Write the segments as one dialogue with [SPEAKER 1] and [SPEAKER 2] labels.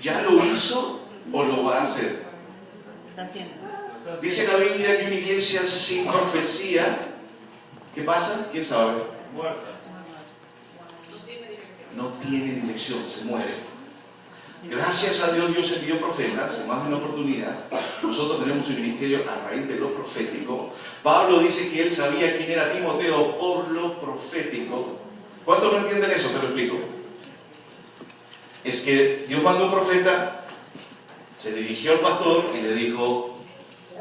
[SPEAKER 1] ¿Ya lo hizo o lo va a hacer?
[SPEAKER 2] Está haciendo.
[SPEAKER 1] Dice la Biblia que una iglesia sin profecía, ¿qué pasa? ¿Quién sabe?
[SPEAKER 3] Muerta.
[SPEAKER 1] No tiene dirección, se muere. Gracias a Dios, Dios envió profetas, en más de una oportunidad. Nosotros tenemos un ministerio a raíz de lo profético. Pablo dice que él sabía quién era Timoteo por lo profético. ¿Cuántos no entienden eso? Te lo explico. Es que Dios mandó un profeta, se dirigió al pastor y le dijo: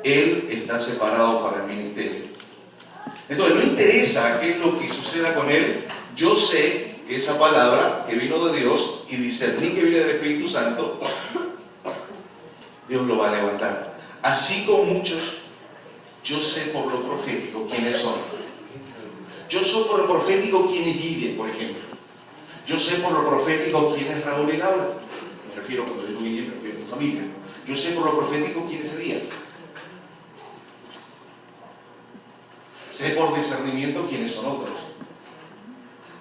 [SPEAKER 1] él está separado para el ministerio. Entonces no interesa qué es lo que suceda con él. Yo sé que esa palabra que vino de Dios y discerní que viene del Espíritu Santo, Dios lo va a levantar. Así como muchos, yo sé por lo profético quiénes son. Yo sé por lo profético quién es Guille, por ejemplo. Yo sé por lo profético quién es Raúl y Laura. Me refiero, cuando digo Guille, me refiero a tu familia. Yo sé por lo profético quién es Elías. Sé por discernimiento quiénes son otros.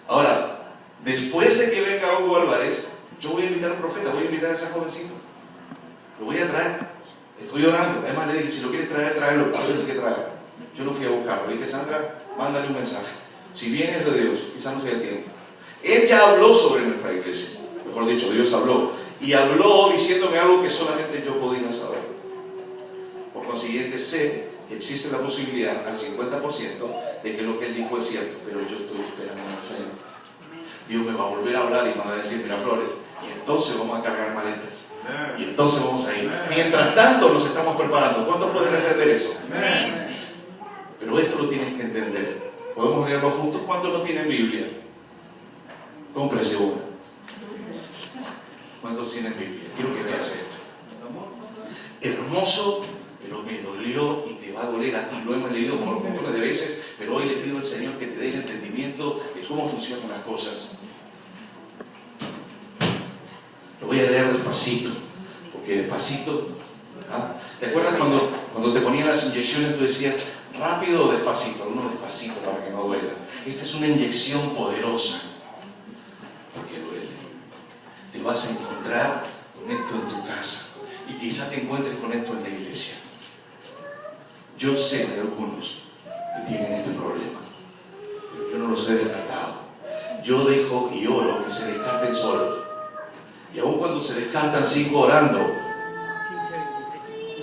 [SPEAKER 1] Ahora, después de que venga Hugo Álvarez, yo voy a invitar a un profeta, voy a invitar a ese jovencito. Lo voy a traer. Estoy orando. Además le dije, si lo quieres traer, tráelo. A veces que trae. Yo no fui a buscarlo. Le dije, Sandra, mándale un mensaje. Si viene es de Dios, quizás no sea el tiempo. Él ya habló sobre nuestra iglesia. Mejor dicho, Dios habló. Y habló diciéndome algo que solamente yo podía saber. Por consiguiente, sé que existe la posibilidad al 50% de que lo que él dijo es cierto. Pero yo estoy esperando al Señor. Dios me va a volver a hablar y me va a decir: mira, Flores, y entonces vamos a cargar maletas. Y entonces vamos a ir. Mientras tanto nos estamos preparando. ¿Cuántos pueden entender eso? Pero esto lo tienes que entender. Podemos leerlo juntos. ¿Cuántos no tienen Biblia? Cómprese una. ¿Cuántos tienen Biblia? Quiero que veas esto. Hermoso, pero me dolió y te va a doler a ti. Lo hemos leído como montones de veces, pero hoy le pido al Señor que te dé el entendimiento de cómo funcionan las cosas. Lo voy a leer despacito, porque despacito. ¿Ah? ¿Te acuerdas cuando te ponían las inyecciones tú decías rápido o despacito? Uno despacito para que no duela. Esta es una inyección poderosa, porque duele. Te vas a encontrar con esto en tu casa y quizás te encuentres con esto en la iglesia. Yo sé de algunos que tienen este problema, pero yo no los he descartado. Yo dejo y oro que se descarten solos. Y aun cuando se descartan, sigo orando.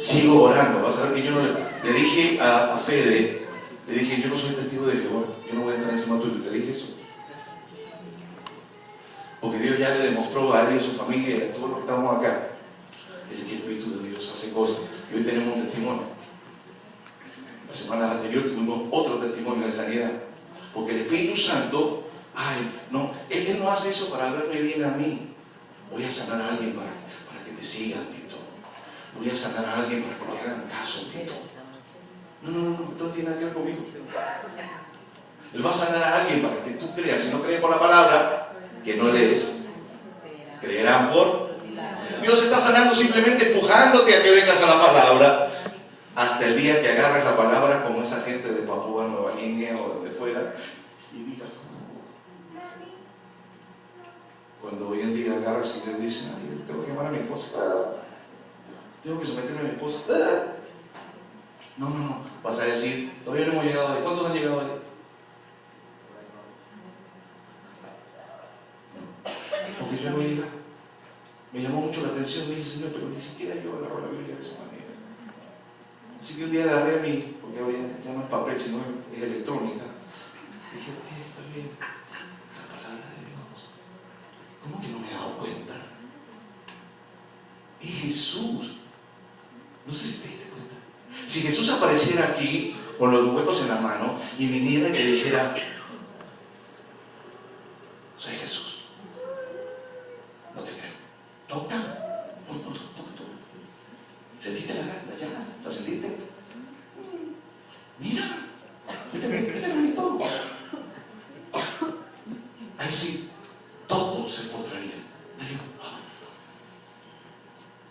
[SPEAKER 1] Sigo orando. Vas a ver que yo no le dije a Fede, le dije: yo no soy testigo de Jehová, yo no voy a estar encima tuyo. Te dije eso. Porque Dios ya le demostró a él y a su familia y a todos los que estamos acá que el Espíritu de Dios hace cosas. Y hoy tenemos un testimonio. La semana anterior tuvimos otro testimonio de sanidad. Porque el Espíritu Santo, Él no hace eso para verme bien a mí. Voy a sanar a alguien para que te sigan, Tito. Voy a sanar a alguien para que te hagan caso, Tito. No tiene nada que ver conmigo. Él va a sanar a alguien para que tú creas. Si no crees por la palabra, que no lees, creerán por... Dios está sanando simplemente empujándote a que vengas a la palabra, hasta el día que agarres la palabra como esa gente de Papúa Nueva Guinea o de fuera y diga. Cuando hoy en día agarras y te dicen: ay, tengo que llamar a mi esposa, tengo que someterme a mi esposa. No, vas a decir: todavía no hemos llegado ahí. ¿Cuántos han llegado ahí? Porque yo no llegué. Me llamó mucho la atención, me dije: Señor, pero ni siquiera yo agarro la Biblia de esa manera. Así que un día agarré a mí, porque ahora ya no es papel, sino es electrónica. Dije: ok, está bien, la palabra de Dios. ¿Cómo que no me he dado cuenta? Es Jesús. No sé si te diste cuenta. Si Jesús apareciera aquí con los huecos en la mano y viniera y te dijera: soy Jesús, no te creo. Toca. ¿Sentiste la llaga? ¿La sentiste? Mira, este bonito. Ahí sí, todo se encontraría.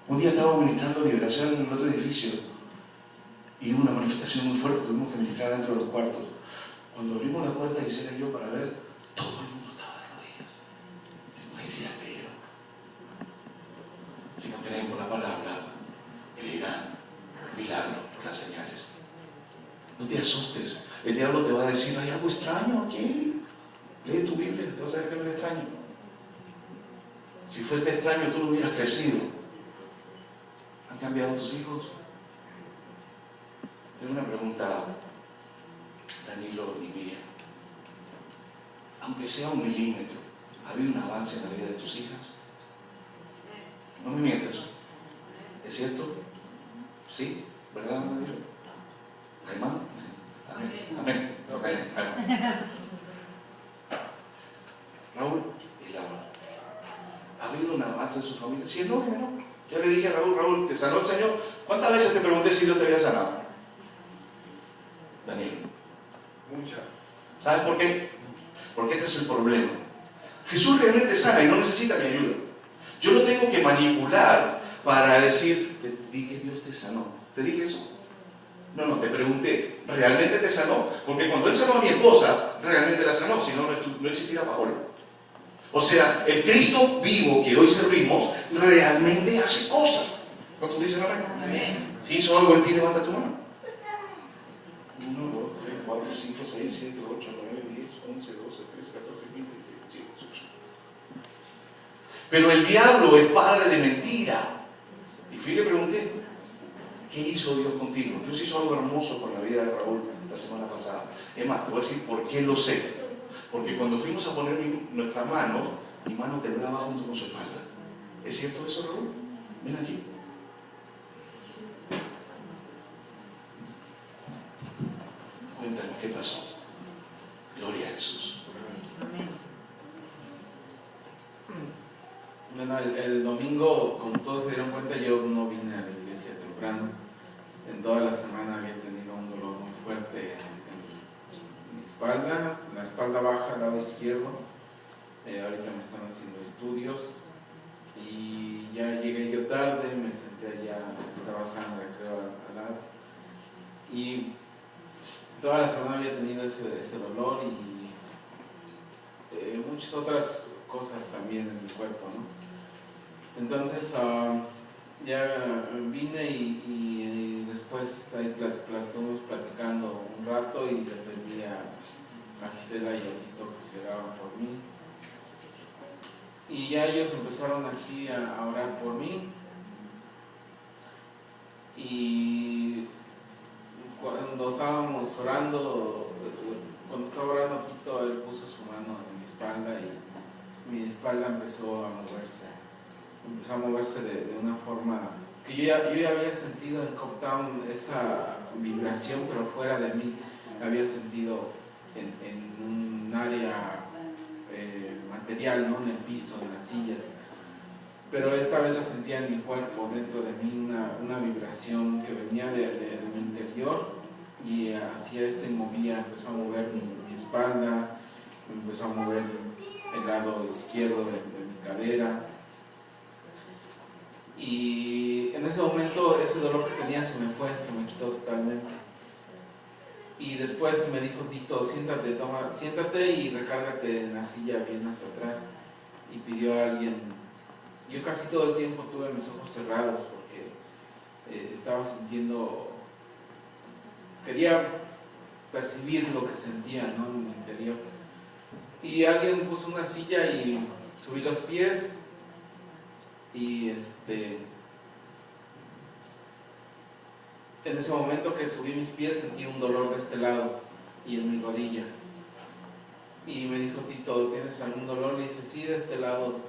[SPEAKER 1] Un día estábamos ministrando liberación en otro edificio y hubo una manifestación muy fuerte, tuvimos que ministrar dentro de los cuartos. Cuando abrimos la puerta, quisiera yo para ver, todo el mundo estaba de rodillas. Decía: pero Si no creen por la palabra, creerán milagro por las señales. No te asustes. El diablo te va a decir, hay algo extraño aquí. Lee tu Biblia, te vas a ver que no es extraño. Si fuese extraño, tú no hubieras crecido. ¿Han cambiado tus hijos? Tengo una pregunta, Danilo y Miriam. Aunque sea 1 milímetro, ¿ha habido un avance en la vida de tus hijas? No me mientas. ¿Es cierto? ¿Sí? ¿Verdad, Danilo? ¿Caimán? Amén. Amén. Okay. Raúl y Laura, ¿ha habido un avance en su familia? Sí, enorme, ¿no? Ya le dije a Raúl, Raúl, ¿te sanó el Señor? ¿Cuántas veces te pregunté si Dios te había sanado? Daniel.
[SPEAKER 2] Muchas.
[SPEAKER 1] ¿Sabes por qué? Porque este es el problema. Jesús realmente sana y no necesita mi ayuda. Yo no tengo que manipular para decir, te di que Dios te sanó. ¿Te dije eso? No, te pregunté, ¿realmente te sanó? Porque cuando Él sanó a mi esposa, realmente la sanó, si no, no existiera Paola. O sea, el Cristo vivo que hoy servimos, realmente hace cosas. ¿Cuántos dicen amén? Amén. Si hizo algo en ti, levanta tu mano. 1, 2, 3, 4, 5, 6, 7, 8, 9, 10, 11, 12, 13, 14, 15, 16, 17, 18. Pero el diablo es padre de mentira. Y fui y le pregunté, ¿qué hizo Dios contigo? Dios hizo algo hermoso con la vida de Raúl la semana pasada. Es más, te voy a decir por qué lo sé. Porque cuando fuimos a poner nuestra mano, mi mano temblaba junto con su espalda. ¿Es cierto eso, Raúl? Ven aquí. Cuéntanos qué pasó. Gloria a Jesús.
[SPEAKER 3] Bueno, el domingo, como todos se dieron cuenta, yo no vine a la iglesia temprano. En toda la semana había tenido un dolor muy fuerte en mi espalda, en la espalda baja, al lado izquierdo. Ahorita me están haciendo estudios y ya llegué yo tarde, me senté allá, estaba sangre creo al lado. Y toda la semana había tenido ese dolor y muchas otras cosas también en mi cuerpo, ¿no? Entonces ya vine y después ahí estuvimos platicando un rato y le pedí a Gisela y a Tito que se oraban por mí. Y ya ellos empezaron aquí a orar por mí. Y cuando estábamos orando, cuando estaba orando Tito, él puso su mano en mi espalda y mi espalda empezó a moverse de una forma que yo ya había sentido en Coptown, esa vibración, pero fuera de mí. La había sentido en un área material, ¿no? En el piso, en las sillas, pero esta vez la sentía en mi cuerpo, dentro de mí, una vibración que venía de mi interior y hacía esto y empezó a mover mi espalda, empezó a mover el lado izquierdo de mi cadera. Y en ese momento ese dolor que tenía se me quitó totalmente. Y después me dijo Tito, siéntate y recárgate en la silla bien hasta atrás. Y pidió a alguien. Yo casi todo el tiempo tuve mis ojos cerrados porque estaba sintiendo, quería percibir lo que sentía, ¿no? En mi interior. Y alguien puso una silla y subí los pies. Y en ese momento que subí mis pies sentí un dolor de este lado y en mi rodilla. Y me dijo Tito, ¿tienes algún dolor? Le dije, sí, de este lado.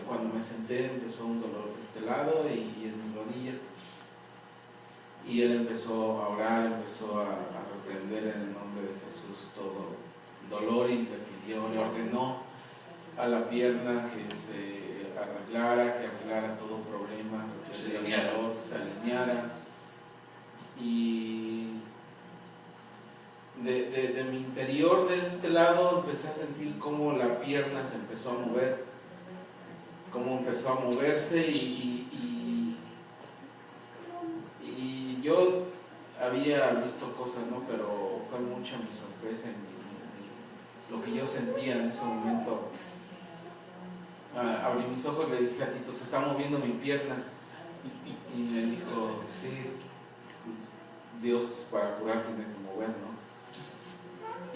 [SPEAKER 3] Cuando me senté empezó un dolor de este lado y en mi rodilla. Y él empezó a orar, empezó a reprender en el nombre de Jesús todo dolor y le ordenó a la pierna que se arreglara, que arreglara todo problema, que se alineara. Y de mi interior, de este lado, empecé a sentir cómo la pierna se empezó a mover, cómo empezó a moverse y yo había visto cosas, ¿no? Pero fue mucha mi sorpresa, lo que yo sentía en ese momento. abrí mis ojos y le dije a Tito, se está moviendo mi pierna. Y me dijo, sí, Dios para curar tiene que mover, ¿no?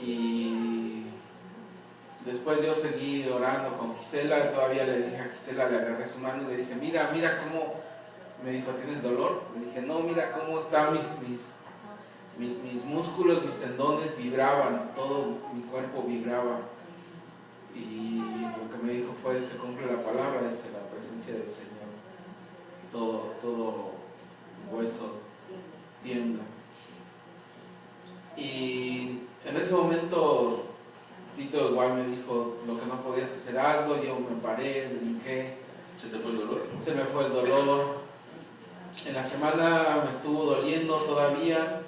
[SPEAKER 3] Y después yo seguí orando con Gisela, todavía le dije a Gisela, le agarré su mano y le dije, mira cómo, me dijo, ¿tienes dolor? Le dije, no, mira cómo están mis músculos, mis tendones vibraban, todo mi cuerpo vibraba. Y lo que me dijo fue, se cumple la palabra, dice, la presencia del Señor. Todo hueso tiembla. Y en ese momento Tito igual me dijo, lo que no podías hacer algo, yo me paré, brinqué.
[SPEAKER 1] ¿Se te fue el dolor?
[SPEAKER 3] Se me fue el dolor. En la semana me estuvo doliendo todavía.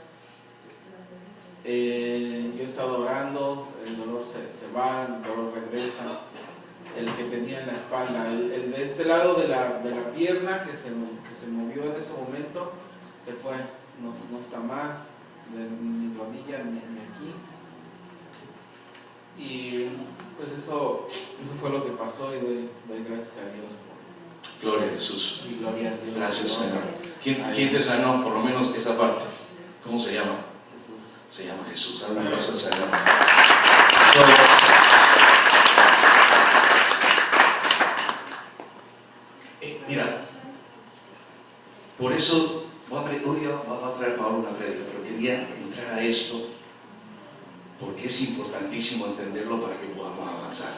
[SPEAKER 3] Yo he estado orando, el dolor se va, el dolor regresa. El que tenía en la espalda, el de este lado de la pierna que se movió en ese momento, se fue, no está más, de mi rodilla ni aquí. Y pues eso fue lo que pasó y doy gracias a Dios por.
[SPEAKER 1] Gloria a Jesús.
[SPEAKER 3] Y gloria a Dios.
[SPEAKER 1] Gracias, Señor. ¿Quién te sanó? Por lo menos esa parte. ¿Cómo se llama?
[SPEAKER 3] Jesús.
[SPEAKER 1] Se llama Jesús. Dale un aplauso al Señor. Mira, por eso hoy va a traer Pablo una prédica, pero quería entrar a esto porque es importantísimo entenderlo para que podamos avanzar.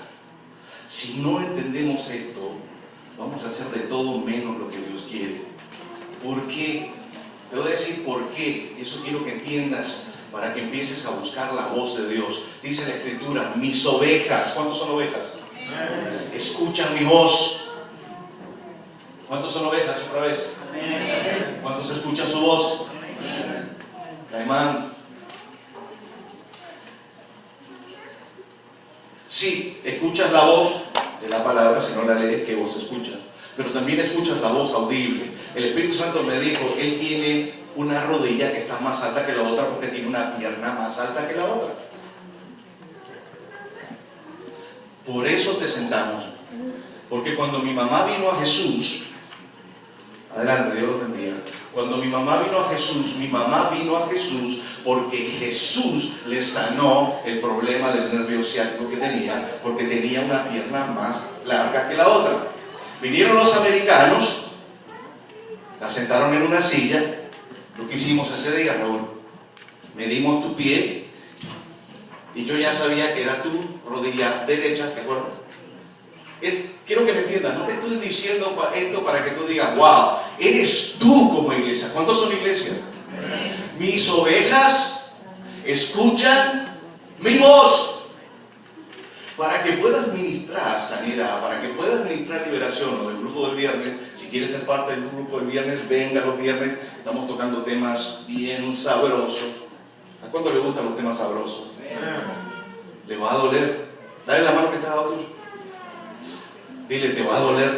[SPEAKER 1] Si no entendemos esto, vamos a hacer de todo menos lo que Dios quiere. ¿Por qué? Te voy a decir por qué. Eso quiero que entiendas para que empieces a buscar la voz de Dios. Dice la Escritura, mis ovejas, ¿cuántos son ovejas? Escuchan mi voz. ¿Cuántos son ovejas otra vez? ¿Cuántos escuchan su voz? Caimán. Sí, escuchas la voz de la palabra, si no la lees, ¿qué voz escuchas? Pero también escuchas la voz audible. El Espíritu Santo me dijo, Él tiene una rodilla que está más alta que la otra porque tiene una pierna más alta que la otra. Por eso te sentamos. Porque cuando mi mamá vino a Jesús, adelante, Dios los bendiga. Cuando mi mamá vino a Jesús porque Jesús le sanó el problema del nervio ciático que tenía, porque tenía una pierna más larga que la otra. Vinieron los americanos, la sentaron en una silla. Lo que hicimos ese día, Raúl, medimos tu pie y yo ya sabía que era tu rodilla derecha, ¿te acuerdas? Quiero que me entiendas, no te estoy diciendo esto para que tú digas, wow, eres tú como iglesia. ¿Cuántos son iglesia? Mis ovejas escuchan mi voz. Para que puedas ministrar sanidad, para que puedas ministrar liberación, o del grupo del viernes, si quieres ser parte del grupo del viernes, venga los viernes, estamos tocando temas bien sabrosos. ¿A cuánto le gustan los temas sabrosos? ¿Le va a doler? Dale la mano que está al lado tuyo. Dile, te va a doler,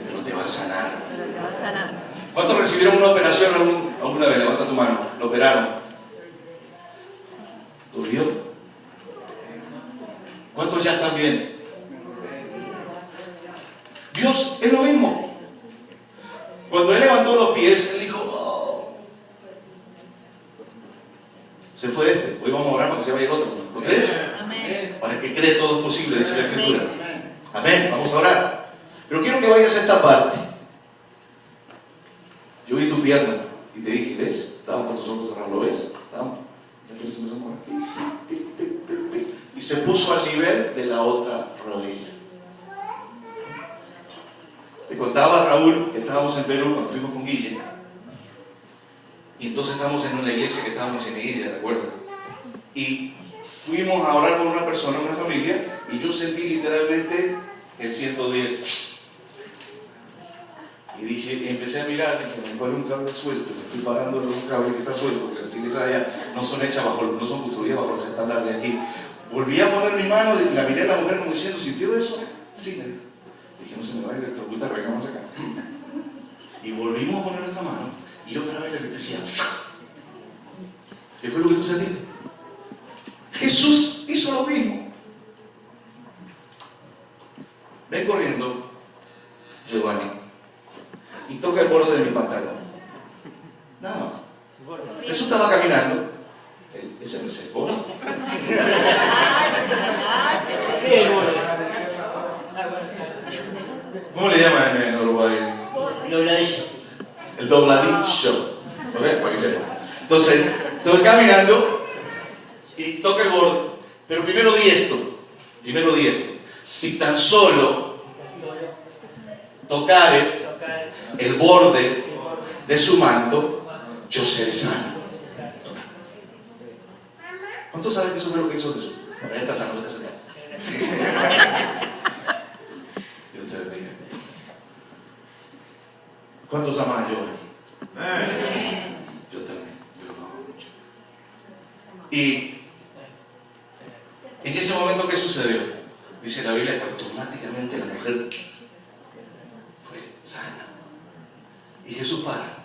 [SPEAKER 1] pero te va a sanar. ¿Cuántos recibieron una operación alguna vez? Levanta tu mano. Lo operaron. ¿Dolió? ¿Cuántos ya están bien? Dios es lo mismo. Cuando Él levantó los pies, Él dijo, oh. Se fue este. Hoy vamos a orar para que se vaya el otro. ¿Lo crees? Amén. Para que cree todo es posible, dice la Escritura. Amén. Vamos a orar. Pero quiero que vayas a esta parte. Yo vi tu pierna y te dije, ¿ves? Estabas con tus ojos cerrados, ¿lo ves? Estamos. Y se puso al nivel de la otra rodilla. Te contaba Raúl que estábamos en Perú cuando fuimos con Guille. Y entonces estábamos en una iglesia que estábamos en Guille, ¿recuerdas? Y fuimos a orar por una persona, una familia, y yo sentí literalmente el 110. Y dije, empecé a mirar, dije, me fue un cable suelto, me estoy parando en un cable que está suelto, porque las iglesias allá no son hechas no son construidas bajo los estándares de aquí. Volví a poner mi mano, la miré a la mujer como diciendo, ¿sintió eso? Sí, me dijo. Dije, no se me va a ir esto, puta, vengamos acá. Y volvimos a poner nuestra mano, y otra vez le decía, ¿qué fue lo que tú sentiste? Jesús hizo lo mismo. y toca el borde de mi pantalón. Nada más. Jesús estaba caminando. Ese no es el borde. ¿Cómo le llaman en Uruguay?
[SPEAKER 2] Dobladillo.
[SPEAKER 1] El dobladillo. ¿Ok? Para que sepan. Entonces, estoy caminando y toca el borde. Pero primero di esto. Si tan solo tocare el borde de su manto, yo seré sano. ¿Cuántos saben que eso fue lo que hizo Jesús? Ahora ya está sano, ya está sano. Dios te bendiga. ¿Cuántos aman a yo aquí? Yo también, yo lo amo mucho. Y en ese momento, ¿qué sucedió? Dice la Biblia que automáticamente la mujer fue sana. Y Jesús para.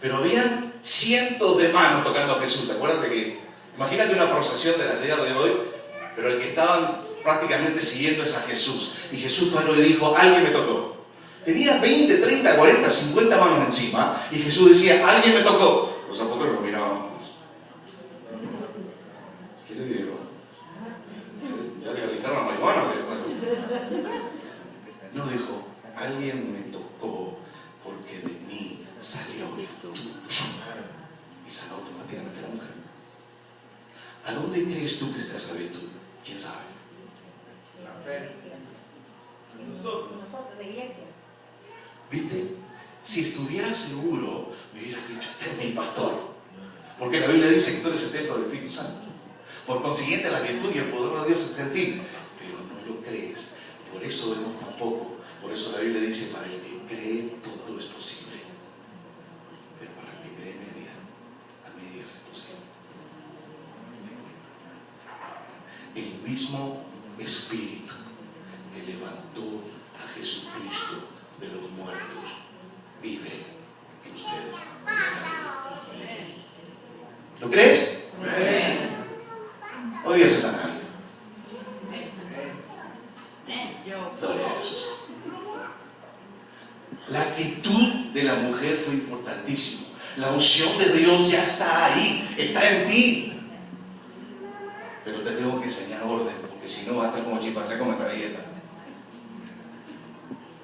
[SPEAKER 1] Pero habían cientos de manos tocando a Jesús. Acuérdate que, imagínate una procesión de las días de hoy, pero el que estaban prácticamente siguiendo es a Jesús. Y Jesús paró y dijo, alguien me tocó. Tenía 20, 30, 40, 50 manos encima. Y Jesús decía, alguien me tocó. Los apóstoles lo miraban. ¿Qué le digo? ¿Ya legalizaron la marihuana? No, dijo, alguien me tocó porque de mí salió virtud. Y sanó automáticamente la mujer. ¿A dónde crees tú que está esa virtud? ¿Quién sabe?
[SPEAKER 3] La fe.
[SPEAKER 4] Nosotros, la iglesia.
[SPEAKER 1] ¿Viste? Si estuvieras seguro, me hubieras dicho, este es mi pastor. Porque la Biblia dice que tú eres el templo del Espíritu Santo. Por consiguiente, la virtud y el poder de Dios está en ti. Pero no lo crees. Por eso vemos tan poco. Por eso la Biblia dice, para el que cree, todo es posible. Pero para el que cree a medias es posible. El mismo Espíritu que levantó a Jesucristo de los muertos vive en ustedes. ¿Lo crees? Hoy día se sana alguien. Gloria a Jesús. La actitud de la mujer fue importantísima. La unción de Dios ya está ahí, está en ti. Pero te tengo que enseñar orden, porque si no vas a estar como chimpancé con esta galleta.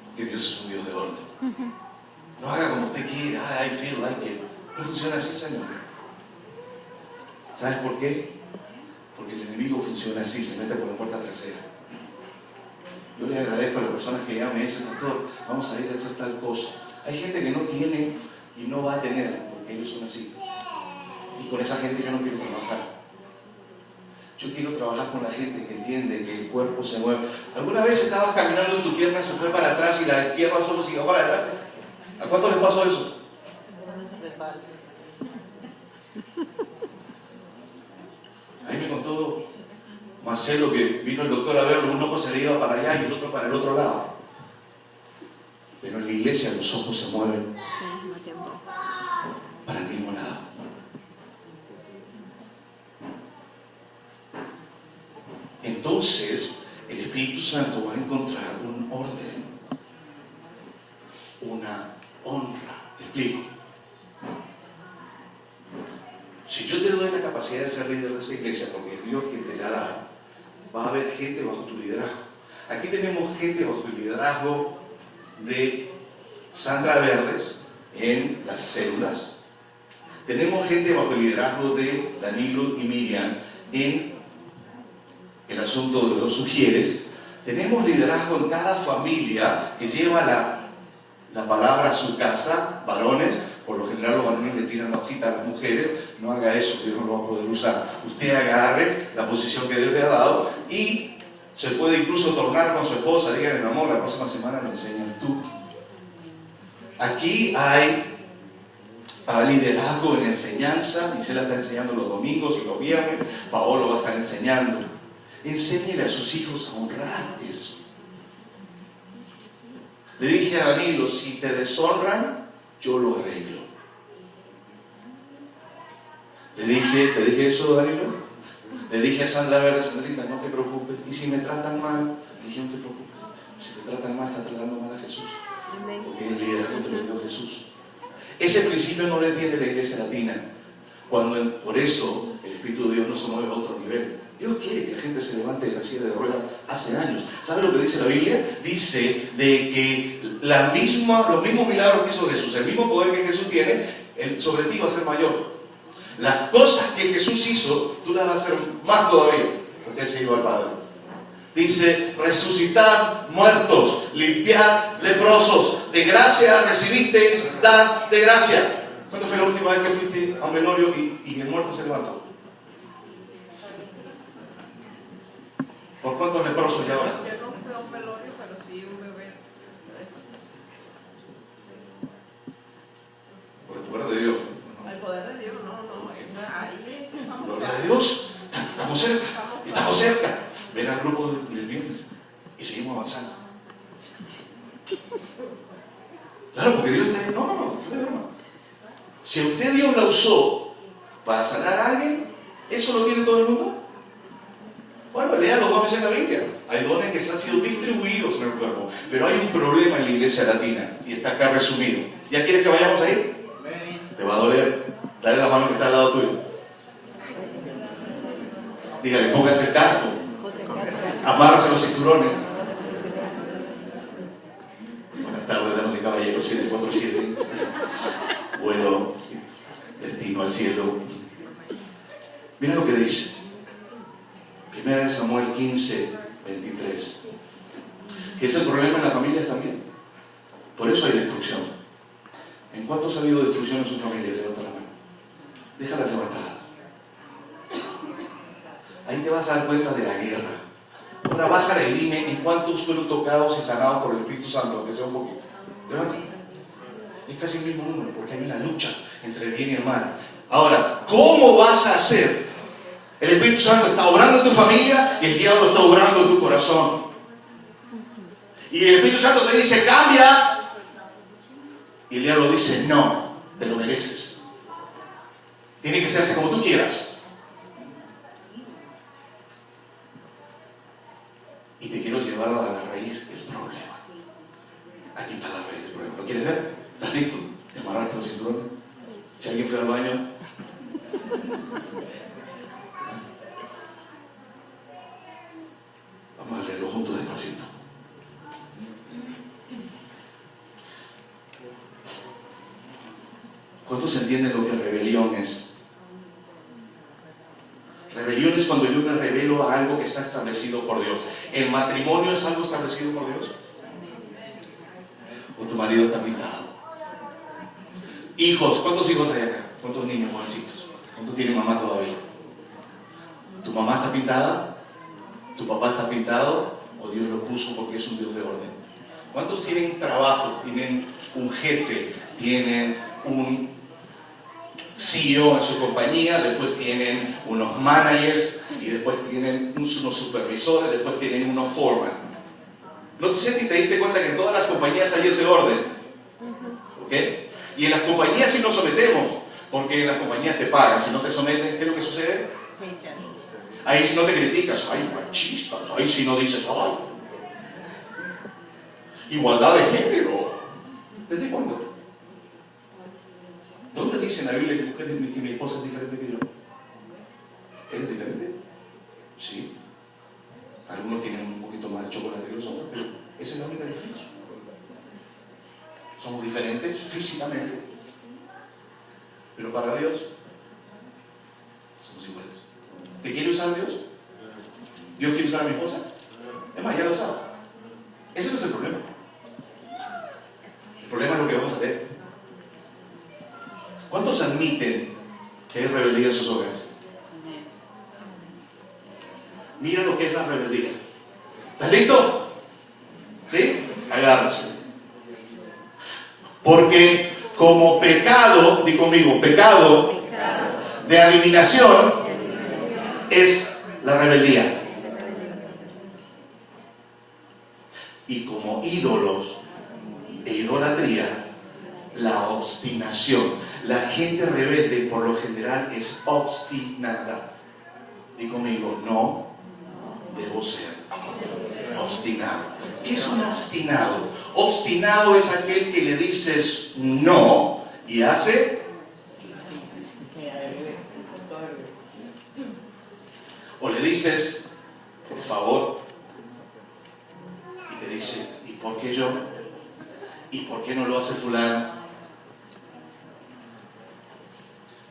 [SPEAKER 1] Porque Dios es un Dios de orden. No haga como usted quiera, I feel like it. No funciona así, Señor. ¿Sabes por qué? Porque el enemigo funciona así, se mete por la puerta trasera. Yo les agradezco a las personas que ya me dicen, pastor, vamos a ir a hacer tal cosa. Hay gente que no tiene y no va a tener, porque ellos son así. Y con esa gente yo no quiero trabajar. Yo quiero trabajar con la gente que entiende que el cuerpo se mueve. ¿Alguna vez estabas caminando y tu pierna se fue para atrás y la pierna solo siguió para adelante? ¿A cuánto les pasó eso? Ahí me contó Marcelo que vino el doctor a verlo, un ojo se le iba para allá y el otro para el otro lado. Pero en la iglesia los ojos se mueven para el mismo lado. Entonces, el Espíritu Santo va a encontrar un orden, una honra. Te explico. Si yo te doy la capacidad de ser líder de esta iglesia, porque es Dios quien te la da, va a haber gente bajo tu liderazgo. Aquí tenemos gente bajo el liderazgo de Sandra Verdes en las células. Tenemos gente bajo el liderazgo de Danilo y Miriam en el asunto de los sugieres. Tenemos liderazgo en cada familia que lleva la palabra a su casa, varones. Por lo general los varones le tiran la hojita a las mujeres. No haga eso, Dios no lo va a poder usar. Usted agarre la posición que Dios le ha dado y se puede incluso tornar con su esposa. Díganle, mi amor, la próxima semana me enseñas tú. Aquí hay liderazgo en enseñanza. Gisela está enseñando los domingos y los viernes. Paolo va a estar enseñando. Enséñele a sus hijos a honrar eso. Le dije a Danilo, si te deshonran, yo lo arreglo. ¿Te dije eso, Danilo? Le dije a Sandra Verde, Sandrita, no te preocupes. Y si me tratan mal, dije, no te preocupes. Si te tratan mal, estás tratando mal a Jesús. Porque es el líder te lo dio Jesús. Ese principio no lo entiende la iglesia latina. Por eso el Espíritu de Dios no se mueve a otro nivel. Dios quiere que la gente se levante de la silla de ruedas hace años. ¿Sabe lo que dice la Biblia? Dice de que los mismos milagros que hizo Jesús, el mismo poder que Jesús tiene, sobre ti va a ser mayor. Las cosas que Jesús hizo, tú las vas a hacer más todavía, porque Él se iba al Padre. Dice, resucitad muertos, limpiad leprosos, de gracia recibisteis, dad de gracia. ¿Cuándo fue la última vez que fuiste a un velorio y el muerto se levantó? ¿Por cuántos leprosos ya ahora?
[SPEAKER 2] Yo no fui a un velorio, pero sí un bebé.
[SPEAKER 1] Por el poder de Dios.
[SPEAKER 2] El poder de Dios, no. Ahí estamos.
[SPEAKER 1] Gloria a Dios. Estamos cerca. Ven al grupo del viernes y seguimos avanzando. Claro, porque Dios está ahí. No, fue de broma. Si a usted Dios la usó para sanar a alguien, ¿eso lo tiene todo el mundo? Bueno, lea los dones en la Biblia. Hay dones que se han sido distribuidos en el cuerpo, pero hay un problema en la iglesia latina y está acá resumido. ¿Ya quieres que vayamos ahí? Te va a doler. Dale la mano que está al lado tuyo. Dígale, póngase el casco. Amárrase los cinturones. Buenas tardes, damas y caballeros. 747. Vuelo, destino al cielo. Mira lo que dice. Primera de Samuel 15, 23. Que es el problema en las familias también. Por eso hay destrucción. ¿En cuántos ha habido destrucción en su familia? Levanta la mano. Déjala levantada. Ahí te vas a dar cuenta de la guerra. Ahora bájala y dime en cuántos fueron tocados y sanados por el Espíritu Santo, aunque sea un poquito. Levántala. Es casi el mismo número, porque hay una lucha entre el bien y el mal. Ahora, ¿cómo vas a hacer? El Espíritu Santo está obrando en tu familia y el diablo está obrando en tu corazón. Y el Espíritu Santo te dice, cambia. Y el diablo dice, no, te lo mereces. Tiene que hacerse como tú quieras. Y te quiero llevar a la raíz del problema. Aquí está la raíz del problema. ¿Lo quieres ver? ¿Estás listo? ¿Te amarraste los cinturones? Si alguien fue al baño. Vamos a leerlo juntos despacito. ¿Cuántos entienden lo que rebelión es? Rebelión es cuando yo me rebelo a algo que está establecido por Dios. ¿El matrimonio es algo establecido por Dios? ¿O tu marido está pintado? Hijos, ¿cuántos hijos hay acá? ¿Cuántos niños jovencitos? ¿Cuántos tiene mamá todavía? ¿Tu mamá está pintada? ¿Tu papá está pintado? ¿O Dios lo puso porque es un Dios de orden? ¿Cuántos tienen trabajo? ¿Tienen un jefe? ¿Tienen un CEO en su compañía? Después tienen unos managers y después tienen unos supervisores, después tienen unos foreman. ¿No te sé si te diste cuenta que en todas las compañías hay ese orden? ¿Ok? Y en las compañías sí nos sometemos, porque en las compañías te pagan. Si no te someten, ¿qué es lo que sucede? Ahí si no te criticas, ay, machistas, ahí si no dices, ay, igualdad de género. ¿Desde cuándo? ¿Dónde dice en la Biblia que mi esposa es diferente que yo? ¿Eres diferente? Sí. Algunos tienen un poquito más de chocolate que los otros, pero esa es la única diferencia. Somos diferentes físicamente, pero para Dios somos iguales. ¿Te quiere usar Dios? ¿Dios quiere usar a mi esposa? Es más, ya lo usaba. Ese no es el problema. El problema es lo que vamos a ver. ¿Cuántos admiten que hay rebeldía en sus hogares? Mira lo que es la rebeldía. ¿Estás listo? ¿Sí? Agárrese. Porque como pecado, di conmigo, pecado de adivinación es la rebeldía. Y como ídolos e idolatría, la obstinación. La gente rebelde por lo general es obstinada. Di conmigo, no debo ser obstinado. ¿Qué es un obstinado? Obstinado es aquel que le dices no y hace. O le dices, por favor, y te dice, ¿y por qué yo? ¿Y por qué no lo hace fulano?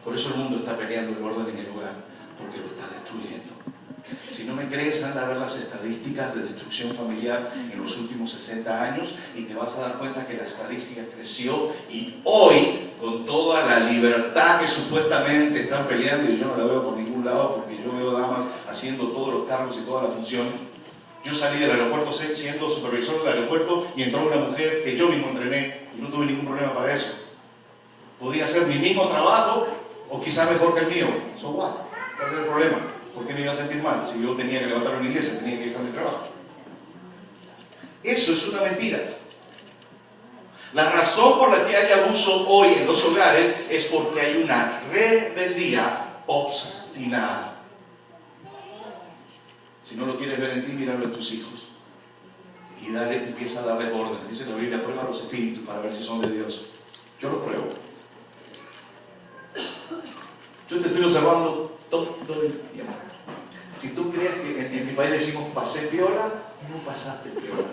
[SPEAKER 1] Por eso el mundo está peleando el orden en el hogar, porque lo está destruyendo. Si no me crees, anda a ver las estadísticas de destrucción familiar en los últimos 60 años y te vas a dar cuenta que la estadística creció, y hoy, con toda la libertad que supuestamente están peleando, y yo no la veo por ningún lado porque yo veo damas haciendo todos los cargos y toda la función. Yo salí del aeropuerto siendo supervisor del aeropuerto y entró una mujer que yo mismo entrené y no tuve ningún problema para eso. Podía hacer mi mismo trabajo o quizá mejor que el mío. So what? ¿Cuál es el problema? ¿Por qué me iba a sentir mal? Si yo tenía que levantar una iglesia, tenía que dejar mi trabajo. Eso es una mentira. La razón por la que hay abuso hoy en los hogares es porque hay una rebeldía obstinada. Si no lo quieres ver en ti, míralo en tus hijos. Y empieza a darles órdenes. Dice la Biblia, prueba los espíritus para ver si son de Dios. Yo los pruebo. Yo te estoy observando todo el tiempo. Si tú crees que en mi país decimos pasé piola, no pasaste piola.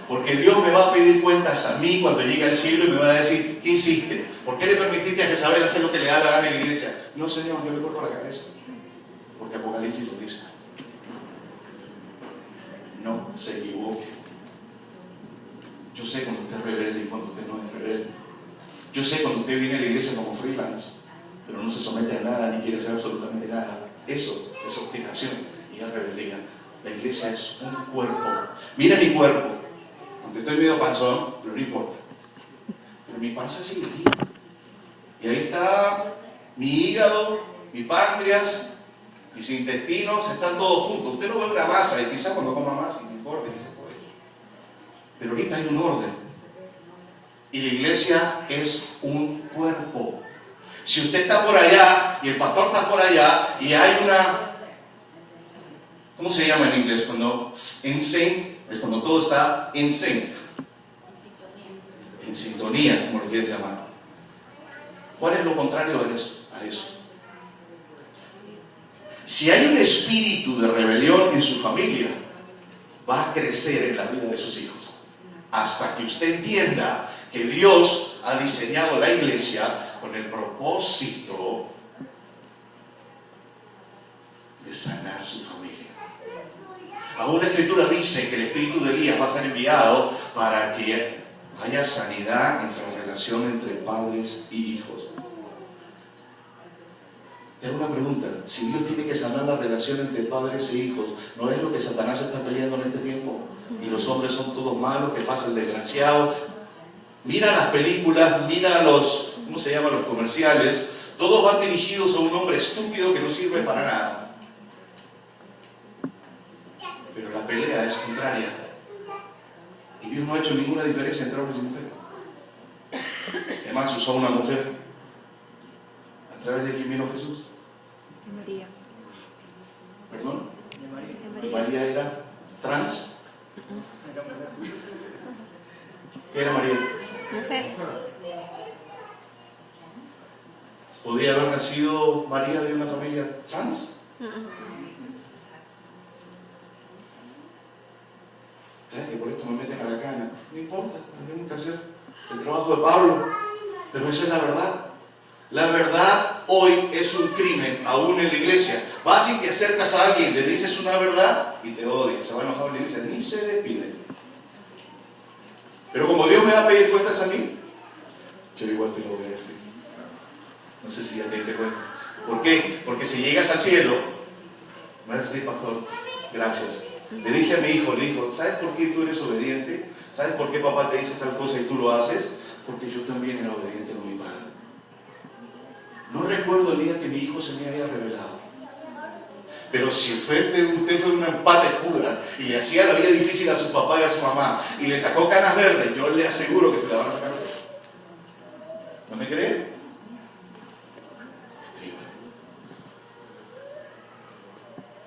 [SPEAKER 1] Porque Dios me va a pedir cuentas a mí cuando llegue al cielo y me va a decir, ¿qué hiciste? ¿Por qué le permitiste a Jezabel hacer lo que le da la gana en la iglesia? No, Señor, yo le corto la cabeza. Porque Apocalipsis lo dice. No se equivoque. Yo sé cuando usted es rebelde y cuando usted no es rebelde. Yo sé cuando usted viene a la iglesia como freelance, pero no se somete a nada ni quiere hacer absolutamente nada. Eso es obstinación y es rebeldía. La iglesia es un cuerpo. Mira mi cuerpo. Aunque estoy medio panzón, pero no importa. Pero mi panza sigue aquí. Y ahí está mi hígado, mi páncreas, mis intestinos, están todos juntos. Usted no ve una masa y quizás cuando coma más y me informe, quizás por eso. Pero ahorita hay un orden. Y la iglesia es un cuerpo. Si usted está por allá y el pastor está por allá y hay una, ¿cómo se llama en inglés? Cuando en sync, es cuando todo está en sync. En sintonía, como lo quieres llamar. ¿Cuál es lo contrario a eso? Si hay un espíritu de rebelión en su familia, va a crecer en la vida de sus hijos. Hasta que usted entienda que Dios ha diseñado la iglesia con el propósito de sanar su familia. Aún la Escritura dice que el espíritu de Elías va a ser enviado para que haya sanidad entre la relación entre padres y hijos. Te hago una pregunta. Si Dios tiene que sanar la relación entre padres e hijos, ¿no es lo que Satanás está peleando en este tiempo? Y los hombres son todos malos, que pasa el desgraciado. Mira las películas, mira los, ¿cómo se llaman? Los comerciales. Todos van dirigidos a un hombre estúpido que no sirve para nada. Pero la pelea es contraria. Y Dios no ha hecho ninguna diferencia entre hombres y mujeres. Además, usó una mujer. ¿A través de quién vino Jesús?
[SPEAKER 4] De María.
[SPEAKER 1] ¿Perdón?
[SPEAKER 4] De María.
[SPEAKER 1] ¿María era trans? ¿Qué era María?
[SPEAKER 4] Mujer.
[SPEAKER 1] ¿Podría haber nacido María de una familia trans? ¿Sabes que por esto me meten a la cana? No importa, tenemos que hacer el trabajo de Pablo. Pero esa es la verdad. La verdad hoy es un crimen, aún en la iglesia. Vas y te acercas a alguien, le dices una verdad y te odia. Se va a enojar en la iglesia, ni se despide. Pero como Dios me va a pedir cuentas a mí, yo igual te lo voy a decir. No sé si ya te diste cuenta. ¿Por qué? Porque si llegas al cielo, me vas a decir, pastor, gracias. Le dije a mi hijo, le dijo, ¿sabes por qué tú eres obediente? ¿Sabes por qué papá te dice tal cosa y tú lo haces? Porque yo también era obediente con mi padre. No recuerdo el día que mi hijo se me había revelado. Pero si usted fue una patejuda y le hacía la vida difícil a su papá y a su mamá y le sacó canas verdes, yo le aseguro que se la van a sacar verdes. ¿No me cree?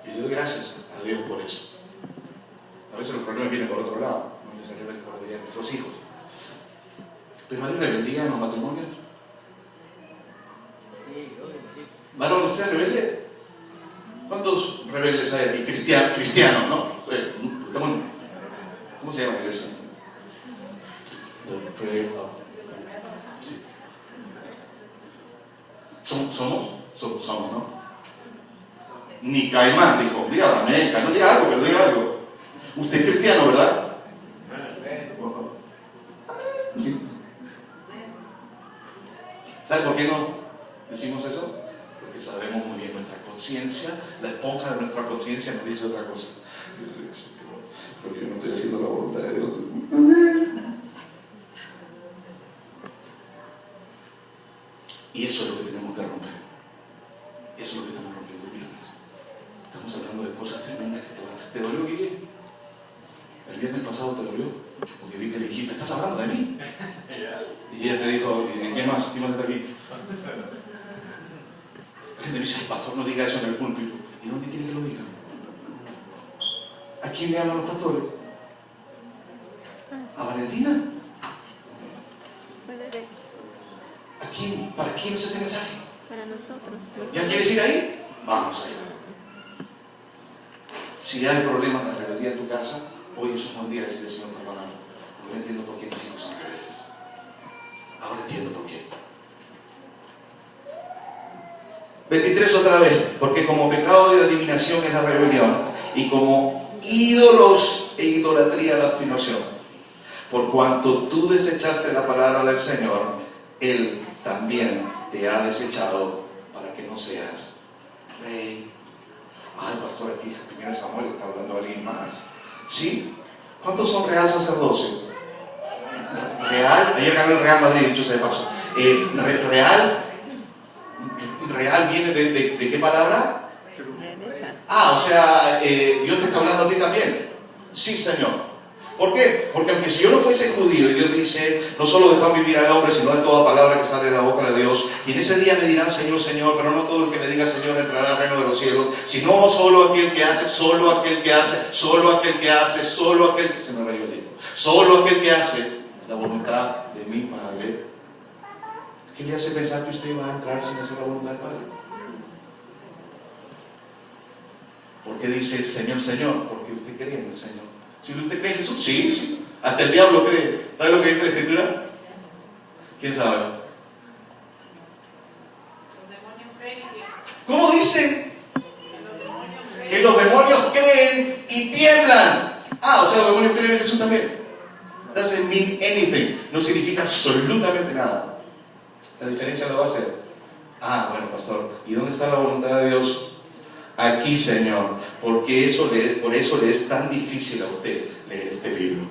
[SPEAKER 1] Y le doy gracias a Dios por eso. A veces los problemas vienen por otro lado. No necesariamente por la vida de nuestros hijos. Pero hay rebeldía en los matrimonios. ¿Varón, usted es rebelde? ¿Cuántos rebeldes hay aquí? Cristianos, ¿no? ¿Cómo se llama la iglesia? The Prayer of. Sí. Somos, ¿no? Ni Caimán dijo, diga amén, no diga algo, pero diga algo. Usted es cristiano, ¿verdad? ¿Sabe por qué no decimos eso? Porque sabemos muy bien nuestra conciencia, la esponja de nuestra conciencia nos dice otra cosa. Pero yo no estoy haciendo la voluntad de Dios. Y eso es lo que tenemos que romper. Eso es lo que estamos rompiendo el viernes. Estamos hablando de cosas tremendas que te dolió, Guille. El viernes pasado te dolió, porque vi que le dijiste, ¿estás hablando de mí? Y ella te dijo, ¿qué más? ¿Qué más está aquí? La gente me dice, el pastor no diga eso en el púlpito. ¿Y dónde quiere que lo diga? ¿A quién le hablan los pastores? ¿A Valentina? ¿A quién? ¿Para quién es este mensaje?
[SPEAKER 4] Para nosotros.
[SPEAKER 1] ¿Ya quieres ir ahí? Vamos allá. Si hay problemas de rebeldía en tu casa, hoy es un buen día de decirle, Señor, perdóname. Porque no entiendo por qué mis hijos son rebeldes. Ahora entiendo por qué. 23 otra vez. Porque como pecado de adivinación es la rebelión, y como ídolos e idolatría la obstinación. Por cuanto tú desechaste la palabra del Señor, Él también te ha desechado para que no seas rey. Ay, pastor, aquí en 1 Samuel está hablando alguien más. ¿Sí? ¿Cuántos son real sacerdocio? Real, ayer ganó el Real Madrid, dicho sea de paso. Real viene de qué palabra? O sea, Dios te está hablando a ti también. Sí, Señor. ¿Por qué? Porque aunque si yo no fuese judío, y Dios dice, no solo de pan vivirá el hombre, sino de toda palabra que sale de la boca de Dios, y en ese día me dirán, Señor, Señor, pero no todo el que me diga Señor entrará al reino de los cielos, sino solo aquel que hace, solo aquel que hace, solo aquel que hace, solo aquel que se me rayó el libro, solo aquel que hace la voluntad de mi Padre. ¿Qué le hace pensar que usted va a entrar sin hacer la voluntad del Padre? ¿Por qué dice Señor, Señor? Porque usted cree en el Señor. Si usted cree en Jesús, sí. Hasta el diablo cree. ¿Sabe lo que dice la Escritura? ¿Quién sabe?
[SPEAKER 2] Los demonios creen y
[SPEAKER 1] ¿Cómo dice? Que los demonios creen y tiemblan. O sea, los demonios creen en Jesús también. Doesn't mean anything. No significa absolutamente nada. La diferencia lo va a hacer. Bueno, pastor, ¿y dónde está la voluntad de Dios? Aquí, Señor, porque por eso le es tan difícil a usted leer este libro.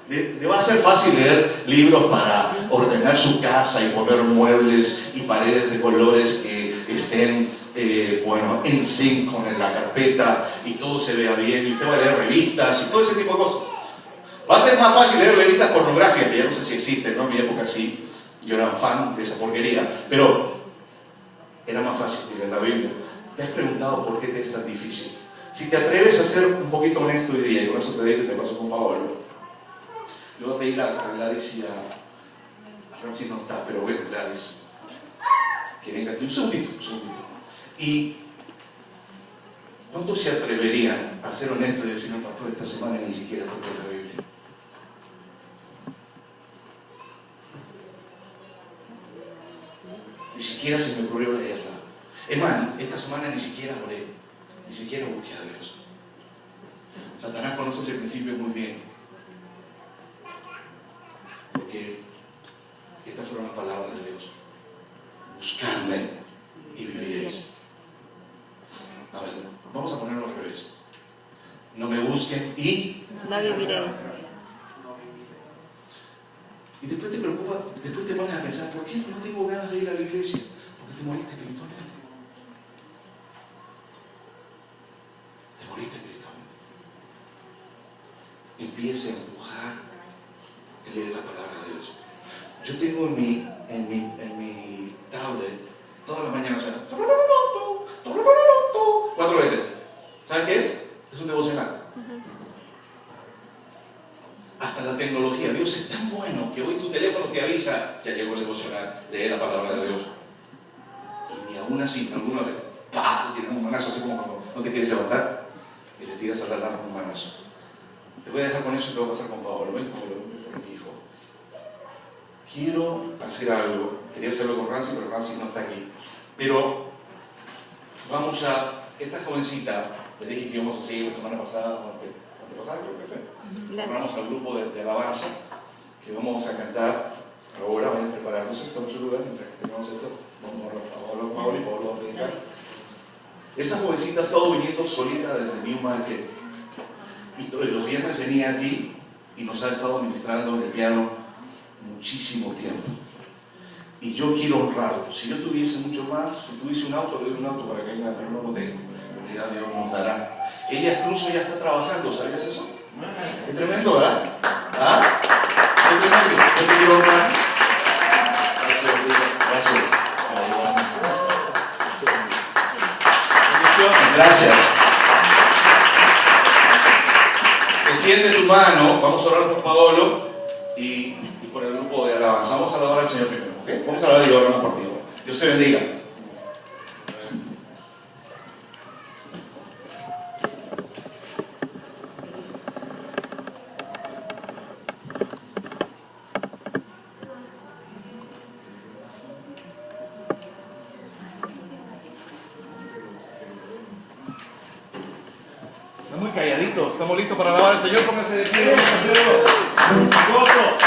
[SPEAKER 1] Le va a ser fácil leer libros para ordenar su casa y poner muebles y paredes de colores que estén, en sync con la carpeta y todo se vea bien, y usted va a leer revistas y todo ese tipo de cosas. Va a ser más fácil leer revistas pornográficas, que ya no sé si existen, ¿no? En mi época sí, yo era un fan de esa porquería, pero era más fácil leer la Biblia. ¿Te has preguntado por qué te es tan difícil? Si te atreves a ser un poquito honesto hoy día, y con eso te dejo y te paso con Pablo, le voy a pedir a Gladys y a Ramsey no está, pero bueno, Gladys, que venga aquí un segundito. ¿Y cuántos se atreverían a ser honestos y decir, no, pastor, esta semana ni siquiera toqué la Biblia? Ni siquiera se me ocurrió leerla. Es más, esta semana ni siquiera oré, ni siquiera busqué a Dios. Satanás conoce ese principio muy bien, porque estas fueron las palabras de Dios: buscadme y viviréis. A ver, vamos a ponerlo al revés. No me busquen y
[SPEAKER 4] No viviréis.
[SPEAKER 1] Y después te preocupa, después te pones a pensar, ¿por qué no tengo ganas de ir a la iglesia? Porque te moriste espiritualmente. Te moriste espiritualmente. Empiece a empujar el leer la palabra de Dios. Yo tengo en mi tablet todas las mañanas, 4 veces. ¿Saben qué es? Es un devocional. teléfono te avisa, ya llegó el devocional, lee la palabra de Dios. Y ni aún así, algunos le tiran un manazo así como cuando no te quieres levantar y le tiras a la alarma un manazo. Te voy a dejar con eso y te voy a pasar con Pablo. Ven, mi hijo. Quiero hacer algo. Quería hacerlo con Rancy, pero Rancy no está aquí. Pero vamos a, esta jovencita, les dije que íbamos a seguir la semana pasada, antepasada creo que fue. Hablamos al grupo de alabanza, que vamos a cantar ahora, vayan preparándose, tomen su lugar mientras que tengamos esto. Vamos a hablar con Pablo y Pablo va a predicar. Esta jovencita ha estado viniendo solita desde Newmarket. Y los viernes venía aquí y nos ha estado ministrando en el piano muchísimo tiempo. Y yo quiero honrarlo. Si yo tuviese mucho más, si tuviese un auto, le doy un auto para que venga, pero no lo tengo. En realidad Dios nos dará. Ella incluso ya está trabajando, ¿sabías eso? Qué tremendo, ¿verdad? ¿Ah? Qué tremendo. Yo te quiero honrar. Gracias. Gracias. Extiende tu mano, vamos a orar por Paolo y por el grupo de alabanza. Vamos a alabar al Señor primero, ¿ok? Vamos a alabar y oramos por ti. Dios te bendiga. Están muy calladitos, estamos listos para alabar al Señor. Pónganse de pie, vamos a hacerlo. ¡Gozo!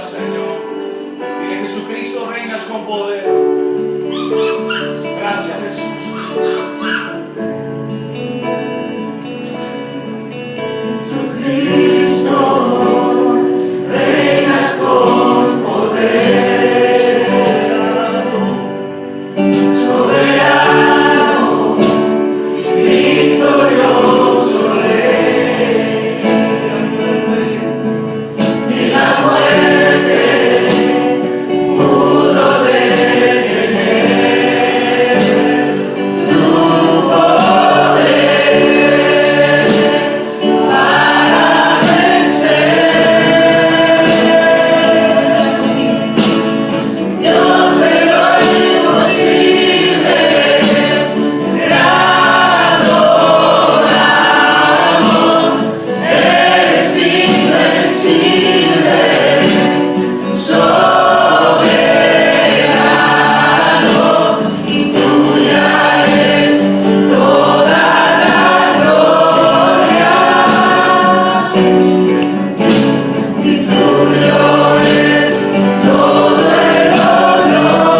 [SPEAKER 5] alabanza, Señor. Dile, Jesucristo, reinas con poder. Gracias, Jesús.
[SPEAKER 6] Jesucristo, reinas con poder, soberano, victorioso Rey, ni la muerte pudo detener tu poder para Dios de lo imposible, te adoramos, eres invencible, soberano, y tuya es toda la gloria, y tuyo es todo el honor.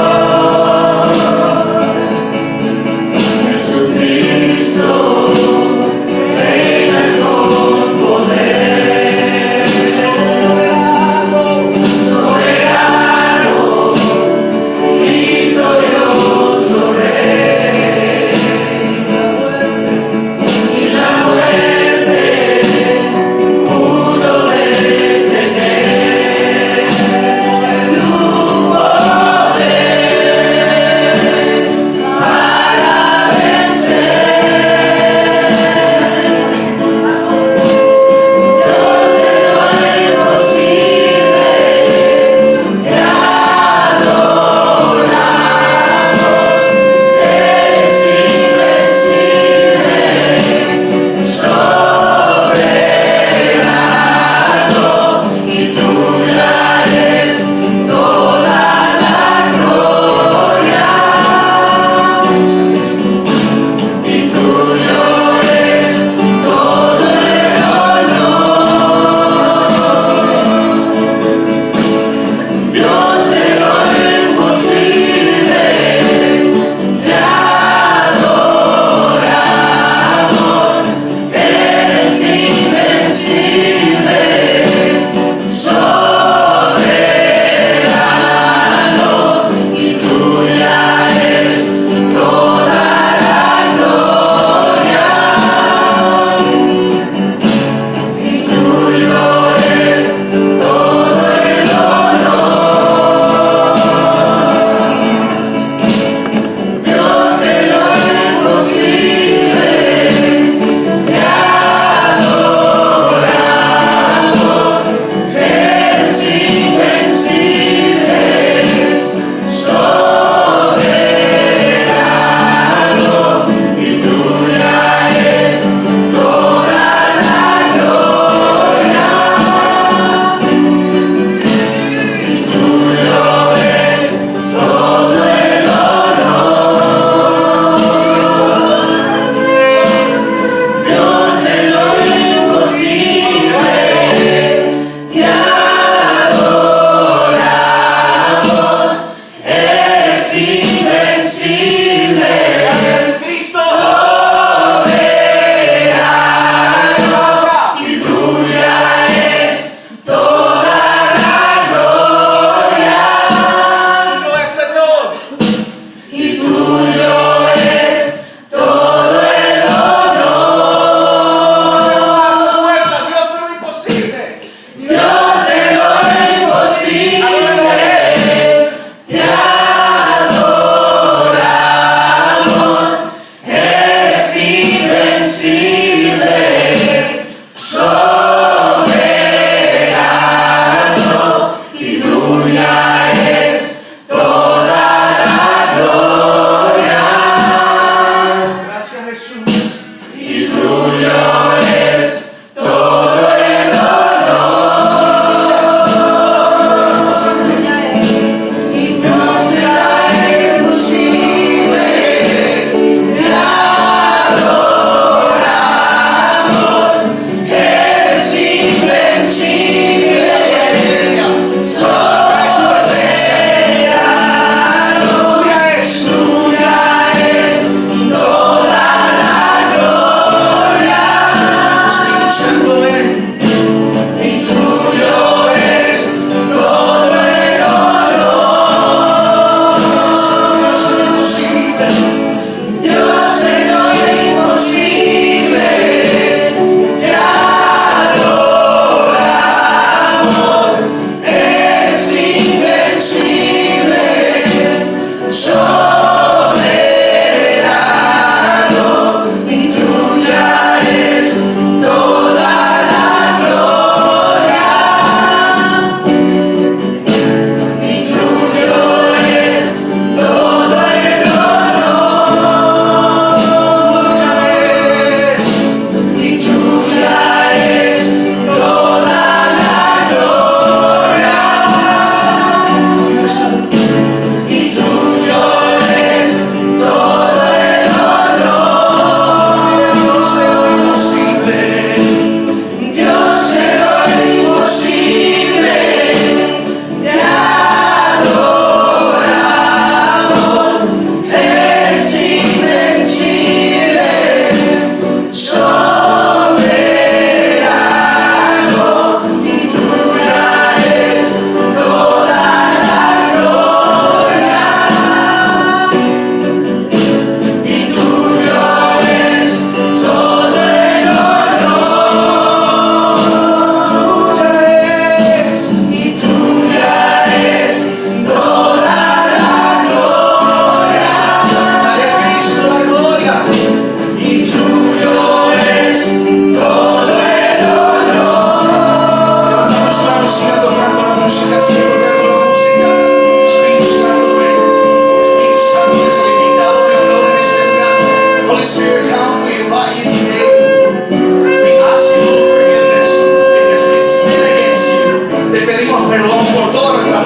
[SPEAKER 6] Jesucristo, reinas con poder, soberano, victorioso Rey, y la muerte pudo detener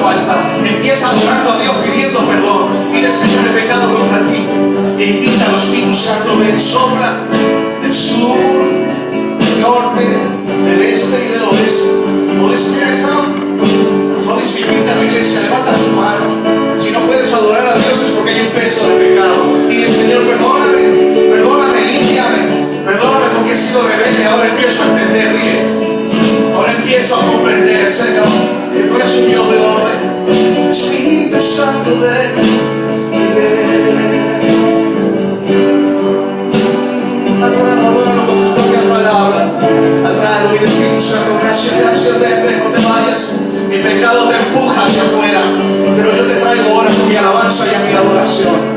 [SPEAKER 1] falta. Empieza adorando a Dios, pidiendo perdón. Dile: Señor, he pecado contra ti. E invita al Espíritu Santo, ven, sopla del sur, del norte, del este y del oeste. Holy Spirit, come. Holy Spirit, invita a la iglesia, levanta tus manos. Si no puedes adorar a Dios es porque hay un peso de pecado. Dile: Señor, perdóname, perdóname, límpiame, perdóname porque he sido rebelde. Ahora empiezo a entender, dile. Ahora empiezo a comprender, Señor, que tú eres un Dios de orden. Espíritu Santo, ven. Adóralo con tus propias palabras. Adóralo, mira, Espíritu Santo, gracias, gracias, ven, no te vayas. Mi pecado te empuja hacia afuera, pero yo te traigo ahora con mi alabanza y a mi adoración.